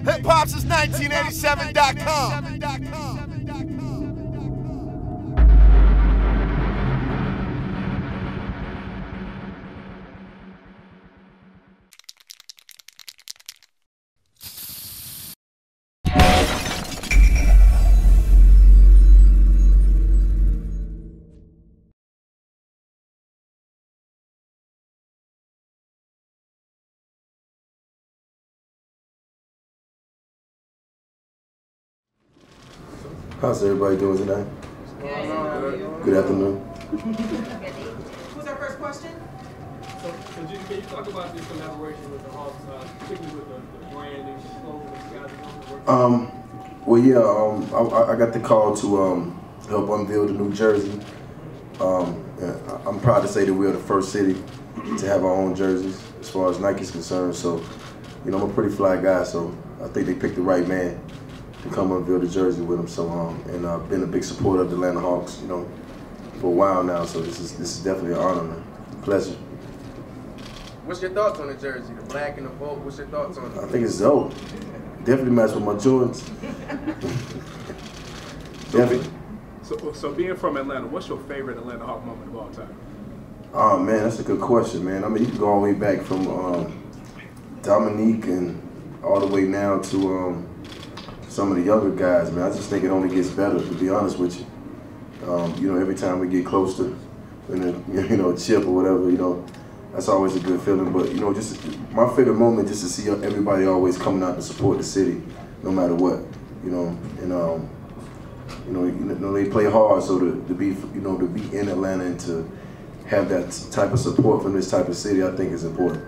Hip-hop since 1987.com. How's everybody doing tonight? Good afternoon. Who's our first question? So can you talk about this collaboration with the Hawks, particularly with the branding, the clothing that you guys are doing? Well, yeah, I got the call to help unveil the new jersey. I'm proud to say that we're the first city to have our own jerseys as far as Nike's concerned. So, you know, I'm a pretty fly guy, so I think they picked the right man to come unveil the jersey with them. So, and I've been a big supporter of the Atlanta Hawks, you know, for a while now. So this is definitely an honor, man. Pleasure. What's your thoughts on the jersey, the black and the gold? What's your thoughts on it? I think it's dope. Definitely match with my Jordans. Definitely. So being from Atlanta, what's your favorite Atlanta Hawk moment of all time? Oh man, that's a good question, man. I mean, you can go all the way back from Dominique and all the way now to some of the younger guys, man. I just think it only gets better, to be honest with you. You know, every time we get close to, you know, chip or whatever, you know, that's always a good feeling. But, you know, just my favorite moment just to see everybody always coming out to support the city, no matter what, you know. And, you know, they play hard, so to be, you know, to be in Atlanta and to have that type of support from this type of city, I think is important.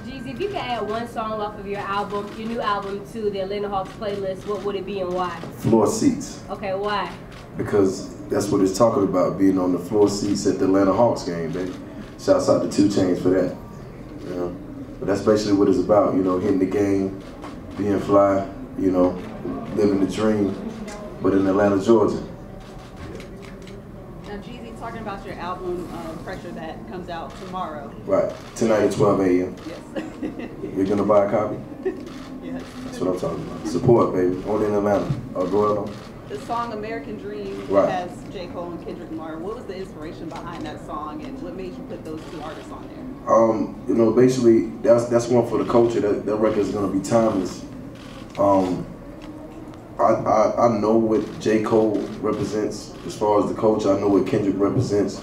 Jeezy, if you could add one song off of your album, your new album, to the Atlanta Hawks playlist, what would it be and why? Floor seats. Okay, why? Because that's what it's talking about, being on the floor seats at the Atlanta Hawks game, baby. Shouts out to 2 Chainz for that. You know, but that's basically what it's about. You know, hitting the game, being fly. You know, living the dream, but in Atlanta, Georgia. Now, Jeezy, talking about your album Pressure that comes out tomorrow. Right. Tonight at 12 a.m. Yes. You're gonna buy a copy? Yes. That's what I'm talking about. Support, baby. Only in Atlanta. Go ahead on. The song American Dream Right. has J. Cole and Kendrick Lamar. What was the inspiration behind that song, and what made you put those 2 artists on there? You know, basically, that's one for the culture. That record is gonna be timeless. I know what J. Cole represents as far as the culture. I know what Kendrick represents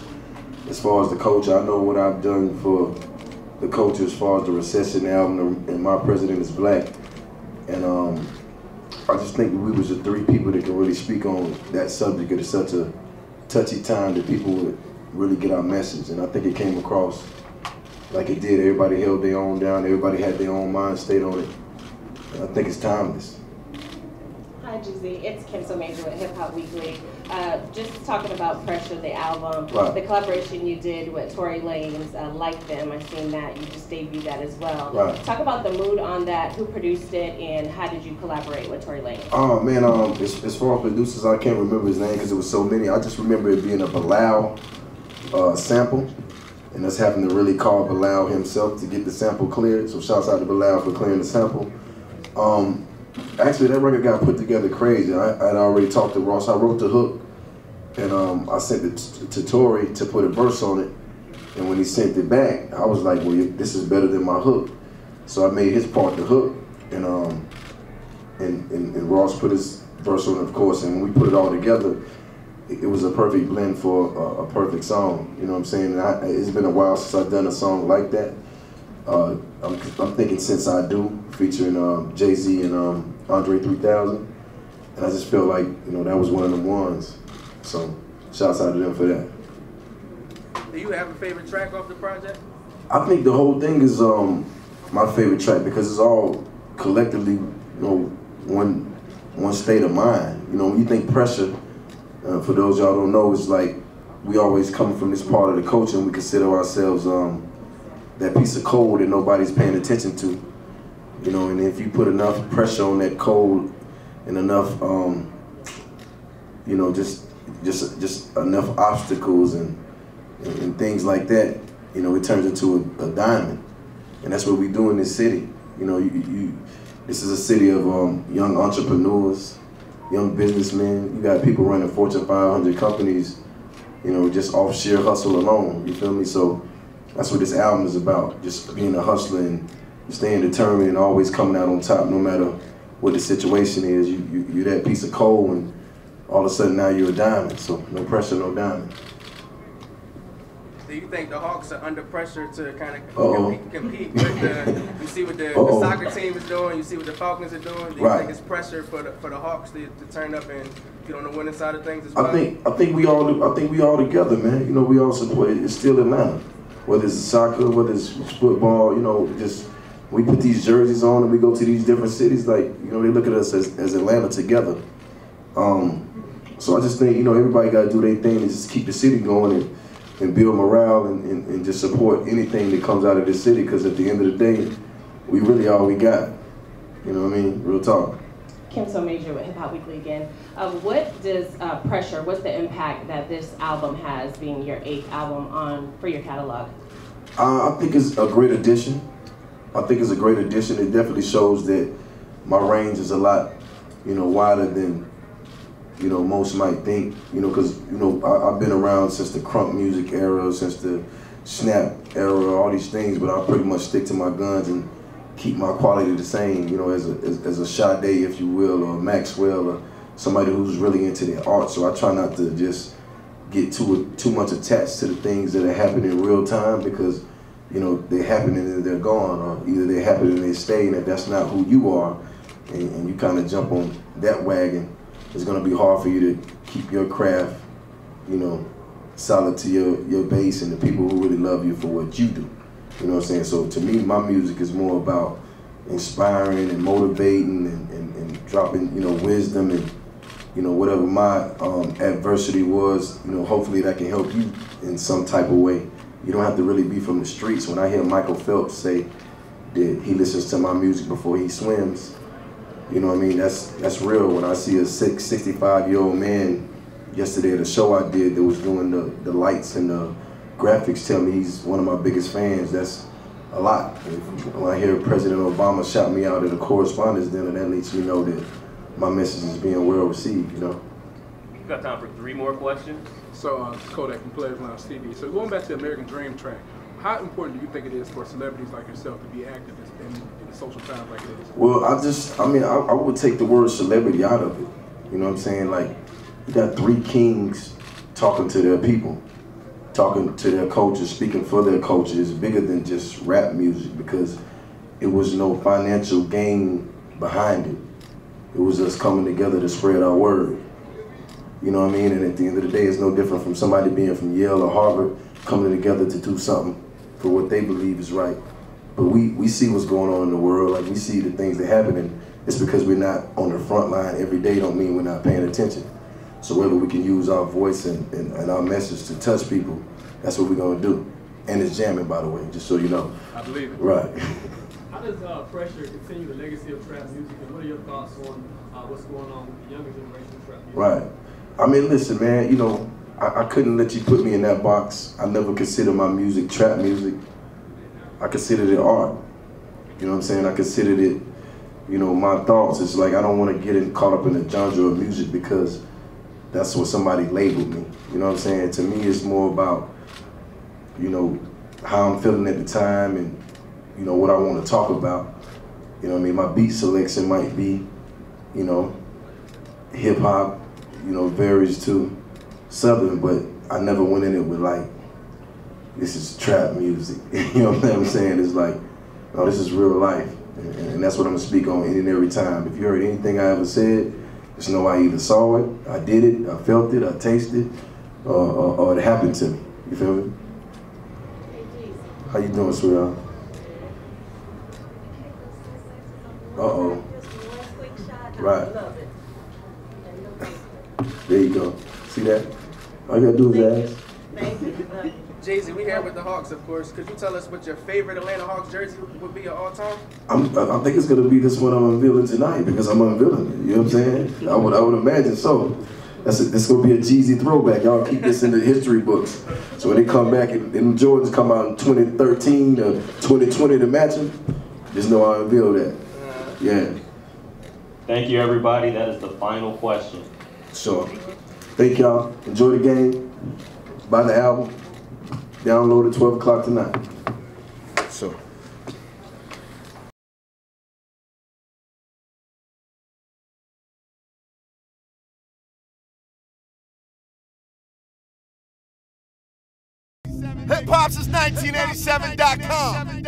as far as the culture. I know what I've done for the culture as far as the Recession album and My President is Black. And I just think we was the 3 people that can really speak on that subject at such a touchy time that people would really get our message. And I think it came across like it did. Everybody held their own down. Everybody had their own mind state on it. And I think it's timeless. Hi, Jeezy. It's Kim So Major with Hip Hop Weekly. Just talking about Pressure, the album, Right. the collaboration you did with Tory Lanez, Like Them. I've seen that. You just debuted that as well. Right. Talk about the mood on that. Who produced it, and how did you collaborate with Tory Lanez? Oh man, as far as producers, I can't remember his name because there was so many. I just remember it being a Bilal sample, and us having to really call Bilal himself to get the sample cleared. So shouts out to Bilal for clearing the sample. Actually, that record got put together crazy. I'd already talked to Ross. I wrote the hook, and I sent it to Tory to put a verse on it. And when he sent it back, I was like, well, this is better than my hook. So I made his part the hook, and Ross put his verse on it, of course. And when we put it all together, it was a perfect blend for a perfect song. You know what I'm saying? And it's been a while since I've done a song like that. I'm thinking Since I Do, featuring Jay-Z and Andre 3000. And I just feel like, you know, that was one of them ones. So, shouts out to them for that. Do you have a favorite track off the project? I think the whole thing is my favorite track because it's all collectively, you know, one state of mind. You know, when you think Pressure, for those y'all don't know, it's like we always come from this part of the culture and we consider ourselves that piece of coal that nobody's paying attention to, you know. And if you put enough pressure on that coal and enough, you know, just enough obstacles and things like that, you know, it turns into a diamond. And that's what we do in this city. You know, This is a city of young entrepreneurs, young businessmen. You got people running Fortune 500 companies, you know, just off sheer hustle alone, you feel me? So that's what this album is about, just being a hustler and staying determined and always coming out on top no matter what the situation is. You're that piece of coal and all of a sudden now you're a diamond, so no pressure, no diamond. Do you think the Hawks are under pressure to kind of compete with the, you see what the soccer team is doing, you see what the Falcons are doing? Do you think it's pressure for the Hawks to turn up and get on the winning side of things as well? I think we all together, man. You know, we all support. It's still Atlanta. Whether it's soccer, whether it's football, you know, just we put these jerseys on and we go to these different cities. Like, you know, they look at us as Atlanta together. So I just think, you know, everybody got to do their thing and just keep the city going and build morale and just support anything that comes out of this city, because at the end of the day, we really all we got. You know what I mean? Real talk. Kim So Major with Hip Hop Weekly again. What does pressure, what's the impact that this album has, being your 8th album for your catalog? I think it's a great addition. I think it's a great addition. It definitely shows that my range is a lot, you know, wider than, you know, most might think, you know, because, you know, I've been around since the crunk music era, since the snap era, all these things, but I pretty much stick to my guns and keep my quality the same, you know, as a Sade, if you will, or Maxwell, or somebody who's really into their art. So I try not to just get too much attached to the things that are happening in real time, because, you know, they're happening and they're gone, or either they're happening and they stay, and if that's not who you are, and you kind of jump on that wagon, it's gonna be hard for you to keep your craft, you know, solid to your base and the people who really love you for what you do. You know what I'm saying? So to me, my music is more about inspiring and motivating and dropping, you know, wisdom and, you know, whatever my adversity was, you know, hopefully that can help you in some type of way. You don't have to really be from the streets. When I hear Michael Phelps say that he listens to my music before he swims, you know what I mean? That's real. When I see a 65-year-old man yesterday at a show I did that was doing the lights and the graphics tell me he's one of my biggest fans, that's a lot. When I hear President Obama shout me out at a correspondence dinner, that lets me know that my message is being well received, you know? We've got time for 3 more questions. So, Kodak from Players Lounge TV. So going back to the American Dream track, how important do you think it is for celebrities like yourself to be active in the social times like this? Well, I would take the word celebrity out of it. You know what I'm saying? Like, you got 3 kings talking to their people, talking to their culture, speaking for their culture. Is bigger than just rap music, because it was no financial gain behind it. It was us coming together to spread our word. You know what I mean? And at the end of the day, it's no different from somebody being from Yale or Harvard coming together to do something for what they believe is right. But we see what's going on in the world. Like, we see the things that happen, and it's because we're not on the front line every day don't mean we're not paying attention. So whether we can use our voice and our message to touch people, that's what we're gonna do. And it's jamming, by the way, just so you know. I believe it. Right. How does pressure continue the legacy of trap music, and what are your thoughts on what's going on with the younger generation of trap music? Right. I mean, listen, man, you know, I couldn't let you put me in that box. I never considered my music trap music. I considered it art. You know what I'm saying? I considered it, you know, my thoughts. It's like I don't want to get caught up in the genre of music because that's what somebody labeled me. You know what I'm saying? To me, it's more about, you know, how I'm feeling at the time and, you know, what I want to talk about. You know what I mean? My beat selection might be, you know, hip hop, you know, varies to Southern, but I never went in it with like, this is trap music. You know what I'm saying? It's like, no, this is real life. And that's what I'm gonna speak on any and every time. If you heard anything I ever said, just know I either saw it, I did it, I felt it, I tasted it, or it happened to me. You feel me? How you doing, sweetheart? Uh-oh. Right. There you go. See that? All you gotta do is ask. Thank you. Jeezy, we here with the Hawks, of course. Could you tell us what your favorite Atlanta Hawks jersey would be of all time? I think it's gonna be this one I'm unveiling tonight because I'm unveiling it. You know what I'm saying? I would imagine so. This gonna be a Jeezy throwback. Y'all keep this in the history books. So when they come back and Jordans come out in 2013 or 2020 to match them, just know I unveiled that. Yeah. Thank you, everybody. That is the final question. So, thank y'all. Enjoy the game. Buy the album. Download at 12 o'clock tonight. So. Hip hop since 1987.com.